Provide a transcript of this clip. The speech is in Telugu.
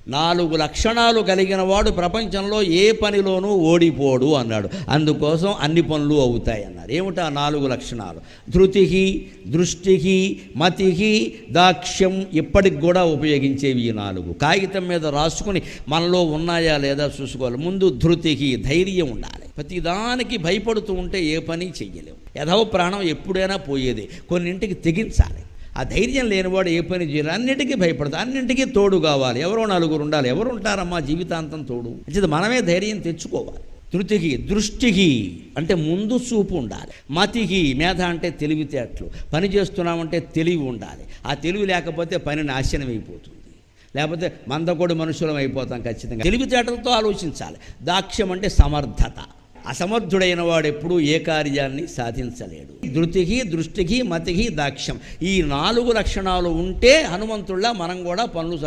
4 లక్షణాలు కలిగిన వాడు ప్రపంచంలో ఏ పనిలోనూ ఓడిపోడు అన్నాడు. అందుకోసం అన్ని పనులు అవుతాయి అన్నారు. ఏమిటా 4 లక్షణాలు? ధృతికి, దృష్టికి, మతికి, దాక్ష్యం. ఇప్పటికి కూడా ఉపయోగించేవి ఈ 4. కాగితం మీద రాసుకుని మనలో ఉన్నాయా లేదా చూసుకోవాలి. ముందు ధృతికి, ధైర్యం ఉండాలి. ప్రతిదానికి భయపడుతూ ఉంటే ఏ పని చెయ్యలేము. యథవ ప్రాణం ఎప్పుడైనా పోయేది. కొన్నింటికి తెగించాలి. ఆ ధైర్యం లేనివాడు ఏ పని చేయాలి. అన్నింటికీ భయపడతాడు. అన్నింటికీ తోడు కావాలి. ఎవరో 4 ఉండాలి. ఎవరు ఉంటారమ్మా జీవితాంతం తోడు? అంటే మనమే ధైర్యం తెచ్చుకోవాలి. ధృతికి, దృష్టికి అంటే ముందు చూపు ఉండాలి. మతికి, మేధ అంటే తెలివితేటలు. పని చేస్తున్నామంటే తెలివి ఉండాలి. ఆ తెలివి లేకపోతే పని నాశనం అయిపోతుంది. లేకపోతే మందకొడి మనుషులం అయిపోతాం ఖచ్చితంగా. తెలివితేటలతో ఆలోచించాలి. దాక్ష్యం అంటే సమర్థత. అసమర్థుడైన వాడు ఎప్పుడూ ఏ కార్యాన్ని సాధించలేడు. ధృతికి, దృష్టికి, మతికి, దాక్ష్యం ఈ 4 లక్షణాలు ఉంటే హనుమంతుల్లా మనం కూడా పనులు